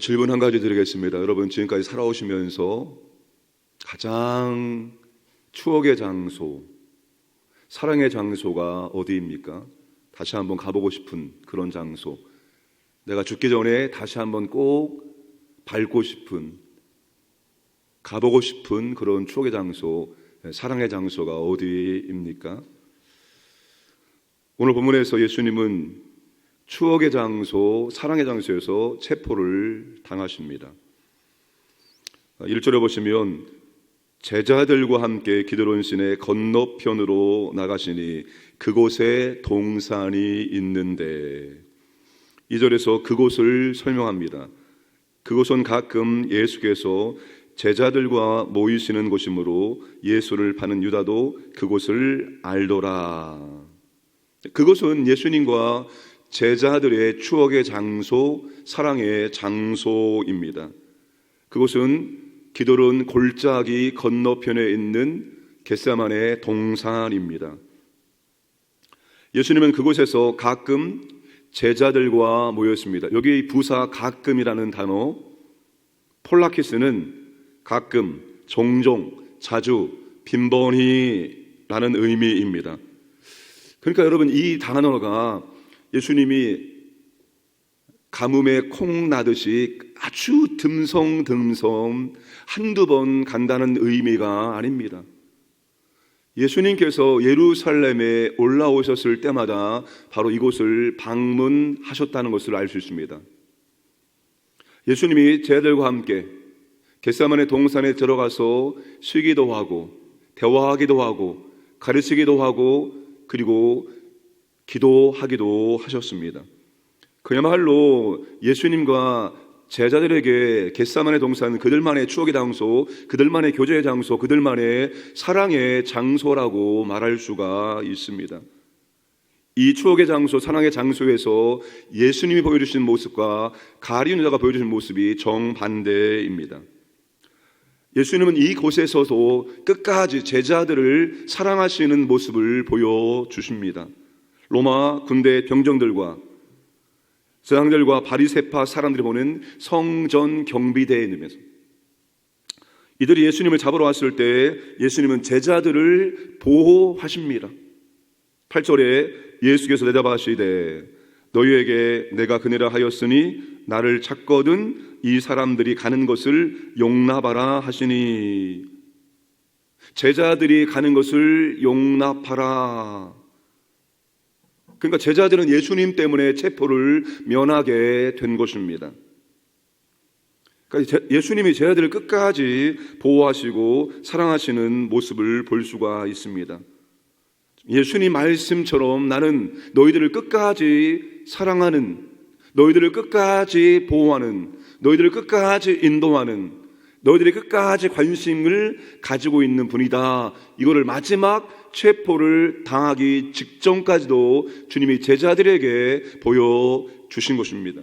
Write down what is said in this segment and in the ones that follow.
질문 한 가지 드리겠습니다. 여러분, 지금까지 살아오시면서 가장 추억의 장소, 사랑의 장소가 어디입니까? 다시 한번 가보고 싶은 그런 장소, 내가 죽기 전에 다시 한번 꼭 밟고 싶은, 가보고 싶은 그런 추억의 장소, 사랑의 장소가 어디입니까? 오늘 본문에서 예수님은 추억의 장소, 사랑의 장소에서 체포를 당하십니다. 1절에 보시면 제자들과 함께 기드론 시내 건너편으로 나가시니 그곳에 동산이 있는데, 2절에서 그곳을 설명합니다. 그곳은 가끔 예수께서 제자들과 모이시는 곳이므로 예수를 파는 유다도 그곳을 알더라. 그곳은 예수님과 제자들의 추억의 장소, 사랑의 장소입니다. 그곳은 기드론 골짜기 건너편에 있는 겟세마네 동산입니다. 예수님은 그곳에서 가끔 제자들과 모였습니다. 여기 부사 가끔이라는 단어, 폴라키스는 가끔, 종종, 자주, 빈번히라는 의미입니다. 그러니까 여러분, 이 단어가 예수님이 가뭄에 콩 나듯이 아주 듬성듬성 한두 번 간다는 의미가 아닙니다. 예수님께서 예루살렘에 올라오셨을 때마다 바로 이곳을 방문하셨다는 것을 알 수 있습니다. 예수님이 제자들과 함께 겟세마네 동산에 들어가서 쉬기도 하고, 대화하기도 하고, 가르치기도 하고, 그리고 기도하기도 하셨습니다. 그야말로 예수님과 제자들에게 겟세마네 동산은 그들만의 추억의 장소, 그들만의 교제의 장소, 그들만의 사랑의 장소라고 말할 수가 있습니다. 이 추억의 장소, 사랑의 장소에서 예수님이 보여주신 모습과 가룟 유다가 보여주신 모습이 정반대입니다. 예수님은 이곳에서도 끝까지 제자들을 사랑하시는 모습을 보여주십니다. 로마 군대 병정들과 제사장들과 바리새파 사람들이 보는 성전 경비대에 있으면서 이들이 예수님을 잡으러 왔을 때 예수님은 제자들을 보호하십니다. 8절에 예수께서 대답하시되 너희에게 내가 그네라 하였으니 나를 찾거든 이 사람들이 가는 것을 용납하라 하시니, 제자들이 가는 것을 용납하라. 그러니까 제자들은 예수님 때문에 체포를 면하게 된 것입니다. 그러니까 예수님이 제자들을 끝까지 보호하시고 사랑하시는 모습을 볼 수가 있습니다. 예수님 말씀처럼 나는 너희들을 끝까지 사랑하는, 너희들을 끝까지 보호하는, 너희들을 끝까지 인도하는, 너희들이 끝까지 관심을 가지고 있는 분이다. 이거를 마지막 체포를 당하기 직전까지도 주님이 제자들에게 보여주신 것입니다.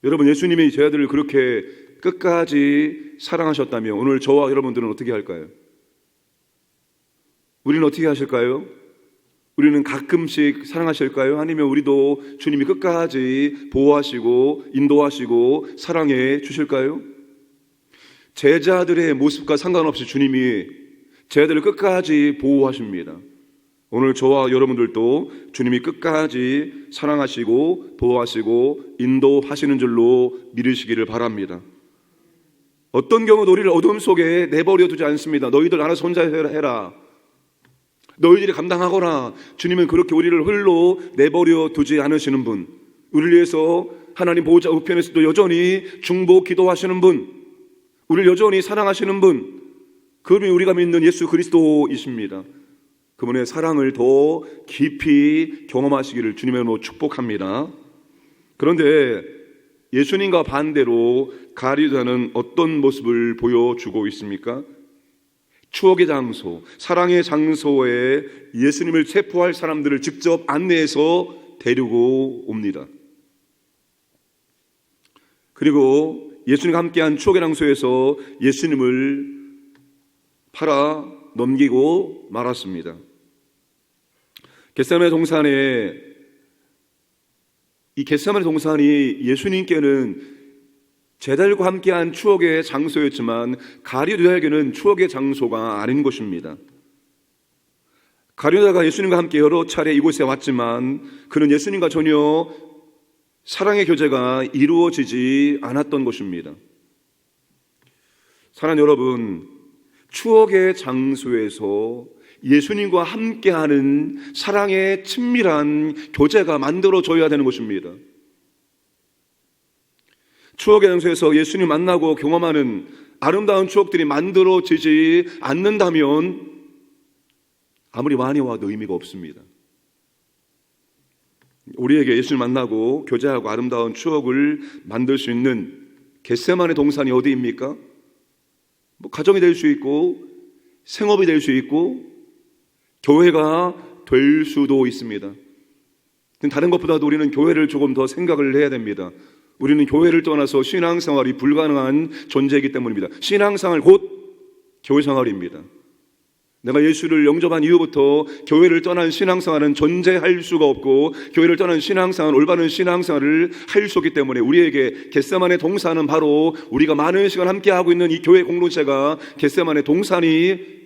여러분, 예수님이 제자들을 그렇게 끝까지 사랑하셨다면 오늘 저와 여러분들은 어떻게 할까요? 우리는 어떻게 하실까요? 우리는 가끔씩 사랑하실까요? 아니면 우리도 주님이 끝까지 보호하시고 인도하시고 사랑해 주실까요? 제자들의 모습과 상관없이 주님이 제자들을 끝까지 보호하십니다. 오늘 저와 여러분들도 주님이 끝까지 사랑하시고 보호하시고 인도하시는 줄로 믿으시기를 바랍니다. 어떤 경우도 우리를 어둠 속에 내버려 두지 않습니다. 너희들 알아서 혼자 해라, 너희들이 감당하거라. 주님은 그렇게 우리를 홀로 내버려 두지 않으시는 분, 우리를 위해서 하나님 보호자 우편에서도 여전히 중보 기도하시는 분, 우리를 여전히 사랑하시는 분, 그분이 우리가 믿는 예수 그리스도이십니다. 그분의 사랑을 더 깊이 경험하시기를 주님의 이름으로 축복합니다. 그런데 예수님과 반대로 가룟유다는 어떤 모습을 보여주고 있습니까? 추억의 장소, 사랑의 장소에 예수님을 체포할 사람들을 직접 안내해서 데리고 옵니다. 그리고 예수님과 함께한 추억의 장소에서 예수님을 팔아 넘기고 말았습니다. 겟세마네 동산에, 이 겟세마네 동산이 예수님께는 제자들과 함께한 추억의 장소였지만 가룟유다에게는 추억의 장소가 아닌 곳입니다. 가룟유다가 예수님과 함께 여러 차례 이곳에 왔지만 그는 예수님과 전혀 사랑의 교제가 이루어지지 않았던 곳입니다. 사랑하는 여러분, 추억의 장소에서 예수님과 함께하는 사랑의 친밀한 교제가 만들어져야 되는 것입니다. 추억의 장소에서 예수님 만나고 경험하는 아름다운 추억들이 만들어지지 않는다면 아무리 많이 와도 의미가 없습니다. 우리에게 예수님 만나고 교제하고 아름다운 추억을 만들 수 있는 겟세마네 동산이 어디입니까? 가정이 될 수 있고 생업이 될 수 있고 교회가 될 수도 있습니다. 다른 것보다도 우리는 교회를 조금 더 생각을 해야 됩니다. 우리는 교회를 떠나서 신앙생활이 불가능한 존재이기 때문입니다. 신앙생활 곧 교회생활입니다. 내가 예수를 영접한 이후부터 교회를 떠난 신앙생활은 존재할 수가 없고 교회를 떠난 신앙생활은 올바른 신앙생활을 할 수 없기 때문에 우리에게 겟세마네 동산은 바로 우리가 많은 시간 함께하고 있는 이 교회 공동체가 겟세마네 동산이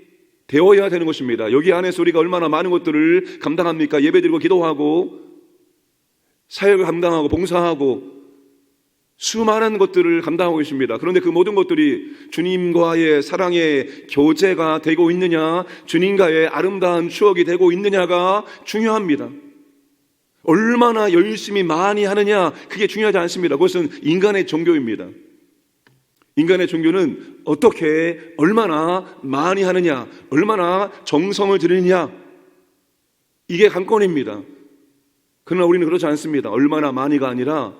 되어야 되는 것입니다. 여기 안에서 우리가 얼마나 많은 것들을 감당합니까? 예배드리고 기도하고 사역을 감당하고 봉사하고 수많은 것들을 감당하고 계십니다. 그런데 그 모든 것들이 주님과의 사랑의 교제가 되고 있느냐, 주님과의 아름다운 추억이 되고 있느냐가 중요합니다. 얼마나 열심히 많이 하느냐, 그게 중요하지 않습니다. 그것은 인간의 종교입니다. 인간의 종교는 어떻게 얼마나 많이 하느냐, 얼마나 정성을 들이느냐, 이게 관건입니다. 그러나 우리는 그렇지 않습니다. 얼마나 많이가 아니라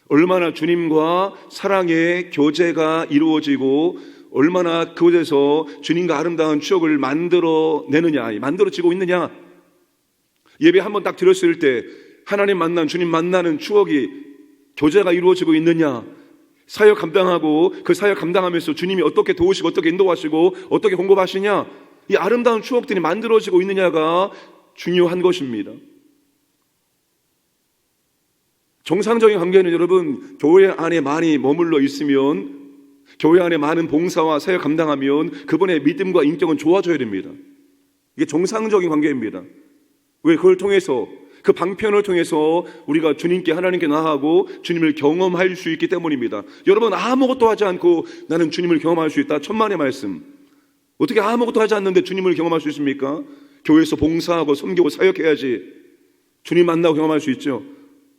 얼마나 주님과 사랑의 교제가 이루어지고 얼마나 그곳에서 주님과 아름다운 추억을 만들어내느냐, 만들어지고 있느냐. 예배 한번 딱 드렸을 때 하나님 만난, 주님 만나는 추억이 교제가 이루어지고 있느냐. 사역 감당하고 그 사역 감당하면서 주님이 어떻게 도우시고 어떻게 인도하시고 어떻게 공급하시냐, 이 아름다운 추억들이 만들어지고 있느냐가 중요한 것입니다. 정상적인 관계는 여러분, 교회 안에 많이 머물러 있으면, 교회 안에 많은 봉사와 사역 감당하면 그분의 믿음과 인격은 좋아져야 됩니다. 이게 정상적인 관계입니다. 왜? 그걸 통해서, 그 방편을 통해서 우리가 주님께, 하나님께 나아가고 주님을 경험할 수 있기 때문입니다. 여러분, 아무것도 하지 않고 나는 주님을 경험할 수 있다, 천만의 말씀. 어떻게 아무것도 하지 않는데 주님을 경험할 수 있습니까? 교회에서 봉사하고 섬기고 사역해야지 주님 만나고 경험할 수 있죠.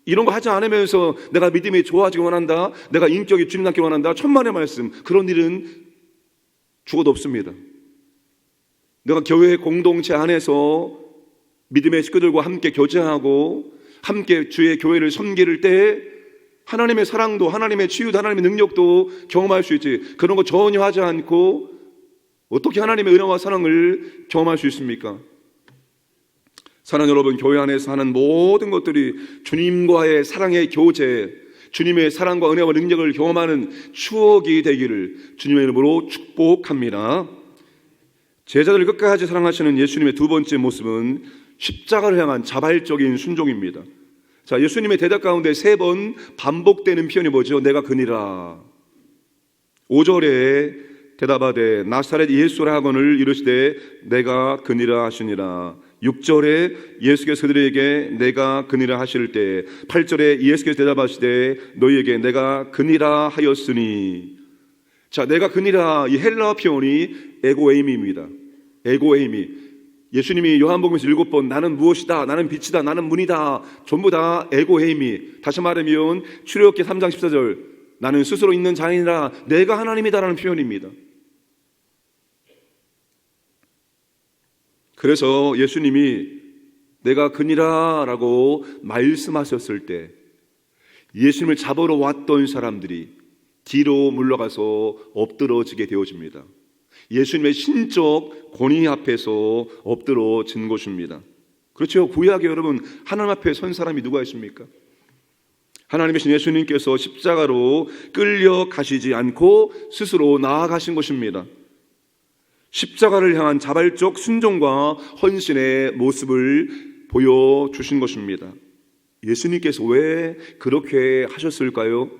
이런 거 하지 않으면서 내가 믿음이 좋아지기 원한다, 내가 인격이 주님 닮기 원한다, 천만의 말씀. 그런 일은 죽어도 없습니다. 내가 교회 공동체 안에서 믿음의 식구들과 함께 교제하고 함께 주의 교회를 섬길 때 하나님의 사랑도, 하나님의 치유도, 하나님의 능력도 경험할 수 있지. 그런 거 전혀 하지 않고 어떻게 하나님의 은혜와 사랑을 경험할 수 있습니까? 사랑하는 여러분, 교회 안에서 하는 모든 것들이 주님과의 사랑의 교제, 주님의 사랑과 은혜와 능력을 경험하는 추억이 되기를 주님의 이름으로 축복합니다. 제자들을 끝까지 사랑하시는 예수님의 두 번째 모습은 십자가를 향한 자발적인 순종입니다. 자, 예수님의 대답 가운데 3번 반복되는 표현이 뭐죠? 내가 그니라. 5절에 대답하되 나사렛 예수라 하거늘 이르시되 내가 그니라 하시니라. 6절에 예수께서 그들에게 내가 그니라 하실 때, 8절에 예수께서 대답하시되 너희에게 내가 그니라 하였으니. 자, 내가 그니라, 이 헬라어 표현이 에고에이미입니다. 에고에이미. 예수님이 요한복음에서 7번 나는 무엇이다, 나는 빛이다, 나는 문이다, 전부 다 에고에이미. 다시 말하면 출애굽기 3장 14절 나는 스스로 있는 자이니라, 내가 하나님이다라는 표현입니다. 그래서 예수님이 내가 그니라 라고 말씀하셨을 때 예수님을 잡으러 왔던 사람들이 뒤로 물러가서 엎드러지게 되어집니다. 예수님의 신적 권위 앞에서 엎드러진 것입니다. 그렇죠. 구약에 여러분, 하나님 앞에 선 사람이 누가 있습니까? 하나님이신 예수님께서 십자가로 끌려가시지 않고 스스로 나아가신 것입니다. 십자가를 향한 자발적 순종과 헌신의 모습을 보여주신 것입니다. 예수님께서 왜 그렇게 하셨을까요?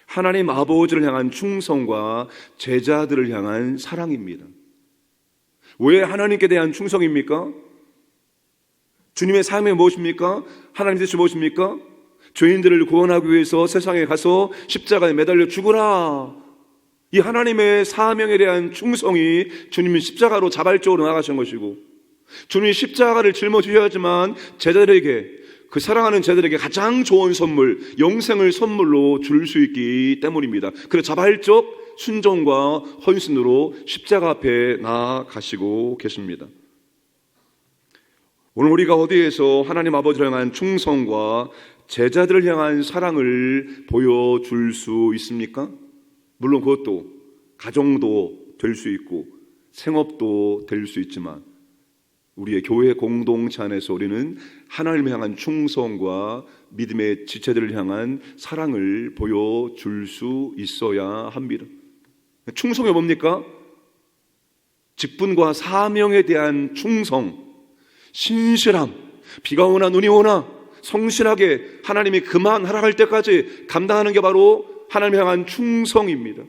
하나님 아버지를 향한 충성과 제자들을 향한 사랑입니다. 왜 하나님께 대한 충성입니까? 주님의 삶이 무엇입니까? 하나님 뜻이 무엇입니까? 죄인들을 구원하기 위해서 세상에 가서 십자가에 매달려 죽으라. 이 하나님의 사명에 대한 충성이 주님이 십자가로 자발적으로 나가신 것이고, 주님이 십자가를 짊어지셔야지만 제자들에게, 그 사랑하는 제자들에게 가장 좋은 선물, 영생을 선물로 줄 수 있기 때문입니다. 그래서 자발적 순종과 헌신으로 십자가 앞에 나아가시고 계십니다. 오늘 우리가 어디에서 하나님 아버지를 향한 충성과 제자들을 향한 사랑을 보여줄 수 있습니까? 물론 그것도 가정도 될 수 있고 생업도 될 수 있지만, 우리의 교회 공동체 안에서 우리는 하나님을 향한 충성과 믿음의 지체들을 향한 사랑을 보여줄 수 있어야 합니다. 충성이 뭡니까? 직분과 사명에 대한 충성, 신실함, 비가 오나 눈이 오나 성실하게 하나님이 그만하라 할 때까지 감당하는 게 바로 하나님을 향한 충성입니다.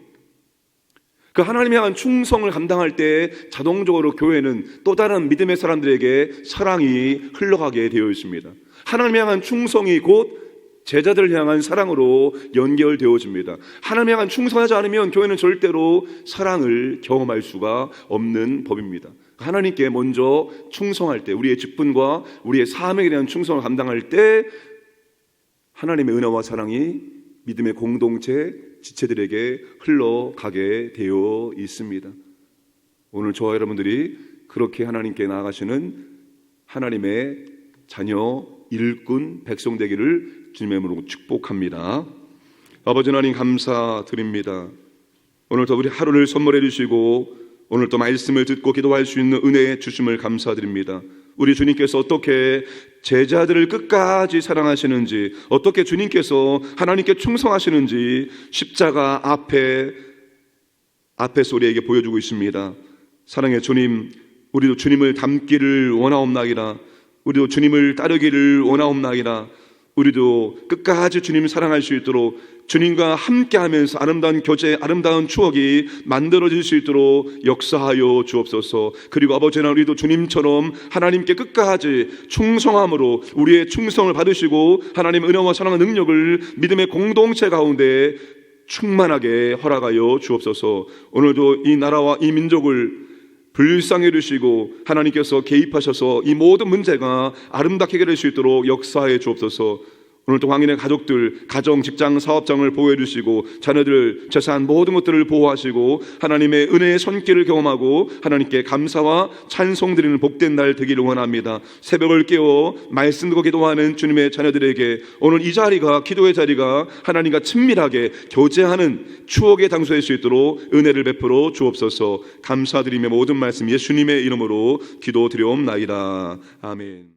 그 하나님을 향한 충성을 감당할 때 자동적으로 교회는 또 다른 믿음의 사람들에게 사랑이 흘러가게 되어 있습니다. 하나님을 향한 충성이 곧 제자들을 향한 사랑으로 연결되어집니다. 하나님을 향한 충성하지 않으면 교회는 절대로 사랑을 경험할 수가 없는 법입니다. 하나님께 먼저 충성할 때, 우리의 직분과 우리의 사명에 대한 충성을 감당할 때 하나님의 은혜와 사랑이 믿음의 공동체 지체들에게 흘러가게 되어 있습니다. 오늘 저와 여러분들이 그렇게 하나님께 나아가시는 하나님의 자녀, 일꾼, 백성 되기를 주님의 이름으로 축복합니다. 아버지 하나님 감사드립니다. 오늘도 우리 하루를 선물해 주시고 오늘 또 말씀을 듣고 기도할 수 있는 은혜 주심을 감사드립니다. 우리 주님께서 어떻게 제자들을 끝까지 사랑하시는지, 어떻게 주님께서 하나님께 충성하시는지 십자가 앞에서 우리에게 보여주고 있습니다. 사랑의 주님, 우리도 주님을 닮기를 원하옵나이다. 우리도 주님을 따르기를 원하옵나이다. 우리도 끝까지 주님을 사랑할 수 있도록 주님과 함께하면서 아름다운 교제, 아름다운 추억이 만들어질 수 있도록 역사하여 주옵소서. 그리고 아버지 하나님, 우리도 주님처럼 하나님께 끝까지 충성함으로 우리의 충성을 받으시고 하나님 은혜와 사랑과 능력을 믿음의 공동체 가운데 충만하게 허락하여 주옵소서. 오늘도 이 나라와 이 민족을 불쌍히 여기시고 하나님께서 개입하셔서 이 모든 문제가 아름답게 해결될 수 있도록 역사해 주옵소서. 오늘도 광인의 가족들, 가정, 직장, 사업장을 보호해 주시고 자녀들, 재산 모든 것들을 보호하시고 하나님의 은혜의 손길을 경험하고 하나님께 감사와 찬송 드리는 복된 날 되기를 원합니다. 새벽을 깨워 말씀 듣고 기도하는 주님의 자녀들에게 오늘 이 자리가, 기도의 자리가 하나님과 친밀하게 교제하는 추억의 장소일 수 있도록 은혜를 베풀어 주옵소서. 감사드리며 모든 말씀 예수님의 이름으로 기도드려옵나이다. 아멘.